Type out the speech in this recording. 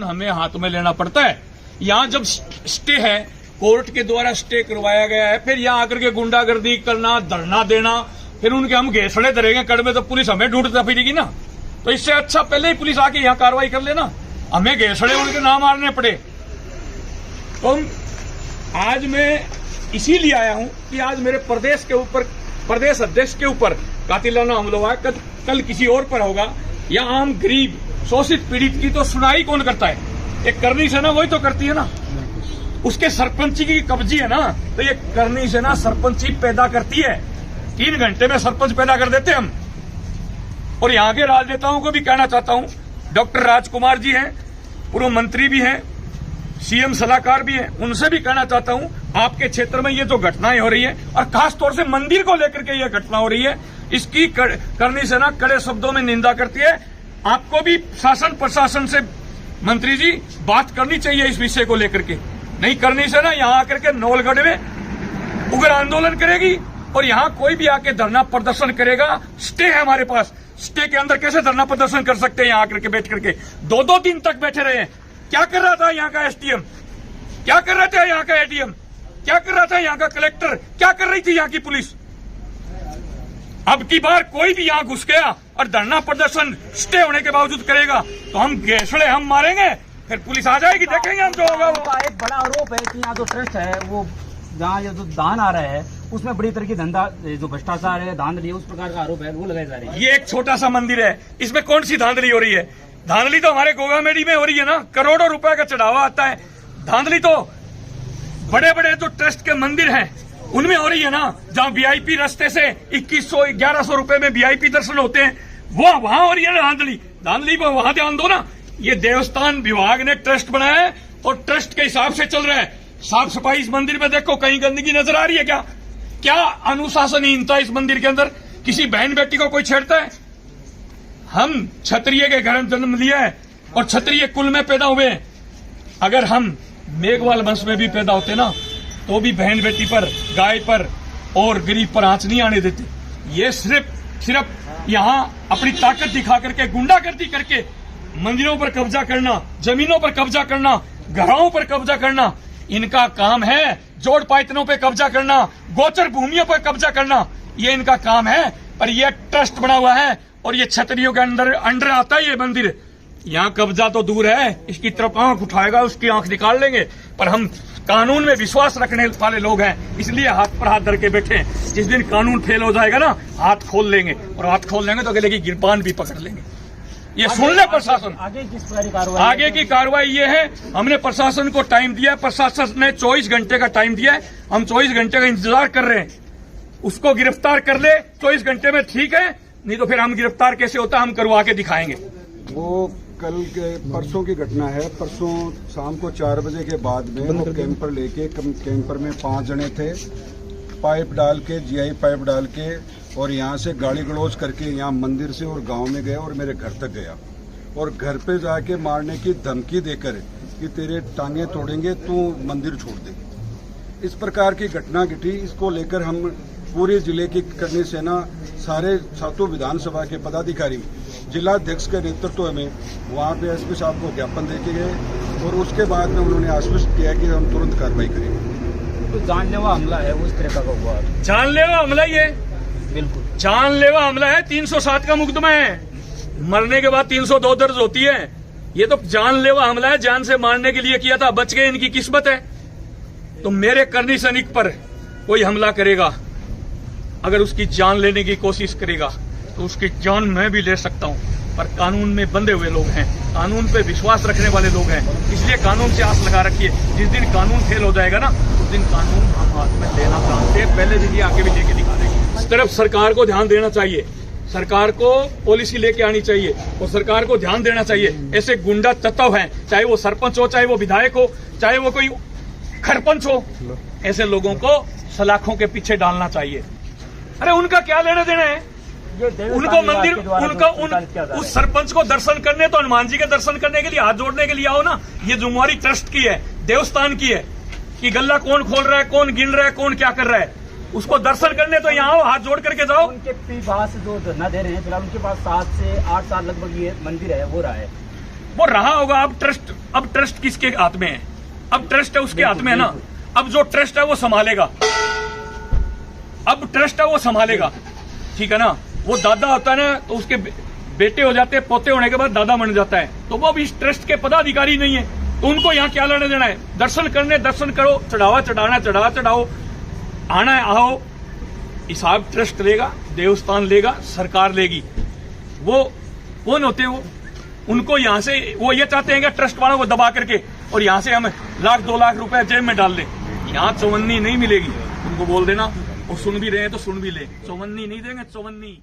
कानून हमें हाथ में लेना पड़ता है। यहाँ जब स्टे है, कोर्ट के द्वारा स्टे करवाया गया है, फिर यहाँ आकर के गुंडागर्दी करना, धरना देना, फिर उनके हम घेसड़े धरेंगे कड़वे, तो पुलिस हमें ढूंढता फिरेगी ना। तो इससे अच्छा पहले ही पुलिस आके यहाँ कार्रवाई कर लेना, हमें घेसड़े उनके ना मारने पड़े। तो आज मैं इसीलिए आया हूं कि आज मेरे प्रदेश के ऊपर, प्रदेश अध्यक्ष के ऊपर कातिलाना हमला हुआ है, कल किसी और पर होगा। या आम गरीब शोषित पीड़ित की तो सुनाई कौन करता है? एक करनी सेना वही तो करती है ना, उसके सरपंची की कब्जी है ना। तो ये करनी सेना सरपंची पैदा करती है, 3 घंटे में सरपंच पैदा कर देते हम। और यहाँ के राजनेताओं को भी कहना चाहता हूँ, डॉक्टर राजकुमार जी हैं, पूर्व मंत्री भी हैं, सीएम सलाहकार भी हैं, उनसे भी कहना चाहता हूँ, आपके क्षेत्र में ये जो घटनाएं हो रही है और खास तौर से मंदिर को लेकर के ये घटना हो रही है, इसकी करनी सेना कड़े शब्दों में निंदा करती है। आपको भी शासन प्रशासन से मंत्री जी बात करनी चाहिए इस विषय को लेकर के। नहीं करनी सेना यहाँ आकर के नौलगढ़ में उग्र आंदोलन करेगी और यहाँ कोई भी आके धरना प्रदर्शन करेगा। स्टे है हमारे पास, स्टे के अंदर कैसे धरना प्रदर्शन कर सकते हैं? यहाँ आकर के बैठ करके 2-2 दिन तक बैठे रहे। क्या कर रहा था यहाँ का एसडीएम? क्या कर रहे थे यहाँ का एडीएम? क्या कर रहा था यहाँ का कलेक्टर? क्या कर रही थी यहाँ की पुलिस? अब की बार कोई भी यहाँ घुस गया और धरना प्रदर्शन स्टे होने के बावजूद करेगा तो हम घेसड़े हम मारेंगे, फिर पुलिस आ जाएगी, देखेंगे हम जो होगा। वो एक बड़ा आरोप है कि यहाँ जो ट्रस्ट है, वो जहाँ जो दान आ रहा है उसमें बड़ी तरह की धंधा, जो भ्रष्टाचार है, धांधली है, उस प्रकार का आरोप है, वो लगाए जा रहे हैं। ये एक छोटा सा मंदिर है, इसमें कौन सी धांधली हो रही है? धांधली तो हमारे गोगामेडी में हो रही है ना, करोड़ों रुपए का चढ़ावा आता है। धांधली तो बड़े बड़े जो ट्रस्ट के मंदिर हैं उनमें हो रही है ना, जहाँ वीआईपी रास्ते से 2100-1100 रुपए में वीआईपी दर्शन होते हैं, वो वहां हो रही है ना धांधली। धांधली को वहां ध्यान दो ना। ये देवस्थान विभाग ने ट्रस्ट बनाया है और ट्रस्ट के हिसाब से चल रहा है। साफ सफाई इस मंदिर में देखो, कहीं गंदगी नजर आ रही है क्या? क्या अनुशासनहीनता इस मंदिर के अंदर? किसी बहन बेटी को कोई छेड़ता है? हम क्षत्रिय के घर में जन्म लिया है और क्षत्रिय कुल में पैदा हुए हैं। अगर हम मेघवाल वंश में भी पैदा होते ना, तो भी बहन बेटी पर, गाय पर और गरीब पर आंच नहीं आने देते। ये सिर्फ यहाँ अपनी ताकत दिखा करके, गुंडागर्दी करके मंदिरों पर कब्जा करना, जमीनों पर कब्जा करना, घरों पर कब्जा करना, इनका काम है। जोड़ पायतनों पे कब्जा करना, गोचर भूमियों पर कब्जा करना, ये इनका काम है। पर यह ट्रस्ट बना हुआ है और ये क्षत्रियों के अंडर आता है ये मंदिर। यहाँ कब्जा तो दूर है, इसकी तरफ आंख उठाएगा उसकी आंख निकाल लेंगे। पर हम कानून में विश्वास रखने वाले लोग हैं, इसलिए हाथ पर हाथ धर के बैठे हैं। जिस दिन कानून फेल हो जाएगा ना, हाथ खोल लेंगे, और हाथ खोल लेंगे तो अगले की गिरबान भी पकड़ लेंगे। ये सुन ले प्रशासन। आगे किस तरह की कार्रवाई? आगे की कार्रवाई ये है, हमने प्रशासन को टाइम दिया है, प्रशासन ने 24 घंटे का टाइम दिया है। हम 24 घंटे का इंतजार कर रहे हैं, उसको गिरफ्तार कर ले 24 घंटे में, ठीक है? नहीं तो फिर हम गिरफ्तार कैसे होता हम करवा के दिखाएंगे। वो कल के परसों की घटना है। परसों शाम को 4 बजे के बाद में वो कैंपर लेके, कैंपर में 5 जने थे, पाइप डाल के, जीआई पाइप डाल के, और यहाँ से गाली गलौज करके यहाँ मंदिर से और गांव में गया और मेरे घर तक गया और घर पे जाके मारने की धमकी देकर कि तेरे टांगे तोड़ेंगे, तू मंदिर छोड़ दे। इस प्रकार की घटना घटी। इसको लेकर हम पूरे जिले की करनी सेना, सारे 7 विधानसभा के पदाधिकारी, जिलाध्यक्ष के नेतृत्व में वहाँ पे एसपी साहब को ज्ञापन देके गए और उसके बाद में उन्होंने आश्वस्त किया कि हम तुरंत कार्रवाई करेंगे। तो जानलेवा हमला है, उस तरह का हुआ? जानलेवा हमला ही है, बिल्कुल जानलेवा हमला है। 307 का मुकदमा है, मरने के बाद 302 दर्ज होती है। ये तो जानलेवा हमला है, जान से मारने के लिए किया था, बच गए, इनकी किस्मत है। तो मेरे करनी सैनिक पर कोई हमला करेगा, अगर उसकी जान लेने की कोशिश करेगा तो उसकी जान मैं भी ले सकता हूं। पर कानून में बंधे हुए लोग हैं, कानून पे विश्वास रखने वाले लोग हैं, इसलिए कानून से आस लगा रखिए। जिस दिन कानून फेल हो जाएगा ना, उस दिन कानून हम हाथ में लेना जानते हैं, पहले दिन ये आगे भी लेके दिखा देंगे। इस तरफ सरकार को ध्यान देना चाहिए, सरकार को पॉलिसी लेके आनी चाहिए और सरकार को ध्यान देना चाहिए। ऐसे गुंडा तत्व हैं, चाहे वो सरपंच हो, चाहे वो विधायक हो, चाहे वो कोई खरपंच हो, ऐसे लोगों को सलाखों के पीछे डालना चाहिए। अरे उनका क्या लेना देना है? उनको मंदिर, उस सरपंच को दर्शन करने, तो हनुमान जी के दर्शन करने के लिए, हाथ जोड़ने के लिए आओ ना। ये जिम्मेवारी ट्रस्ट की है, देवस्थान की है कि गल्ला कौन खोल रहा है, कौन गिन रहा है, कौन क्या कर रहा है, उसको दर्शन करने तो यहाँ आओ, हाथ जोड़ करके जाओ। उनके पास जो धरना दे रहे हैं फिलहाल, उनके पास 7 से 8 साल लगभग ये मंदिर है, वो रहा है, वो रहा होगा। अब ट्रस्ट अब ट्रस्ट किसके हाथ में है? अब ट्रस्ट है उसके हाथ में है ना। अब जो ट्रस्ट है वो संभालेगा, अब ट्रस्ट है वो संभालेगा, ठीक है ना। वो दादा होता है ना, तो उसके बेटे हो जाते हैं, पोते होने के बाद दादा बन जाता है, तो वो अब इस ट्रस्ट के पदाधिकारी नहीं है, तो उनको यहाँ क्या लेना देना है? दर्शन करने दर्शन करो, चढ़ावा चढ़ाना चढ़ावा चढ़ाओ, आना है आओ, हिसाब ट्रस्ट लेगा, देवस्थान लेगा, सरकार लेगी। वो कौन होते हैं वो? उनको यहाँ से वो ये चाहते हैं कि ट्रस्ट वालों को दबा करके और यहाँ से हम 1-2 लाख रुपए जेब में डाल दें। यहाँ चौवन्नी नहीं मिलेगी, उनको बोल देना, और सुन भी रहे हैं तो सुन भी ले, चौवन्नी नहीं देंगे, चौवन्नी।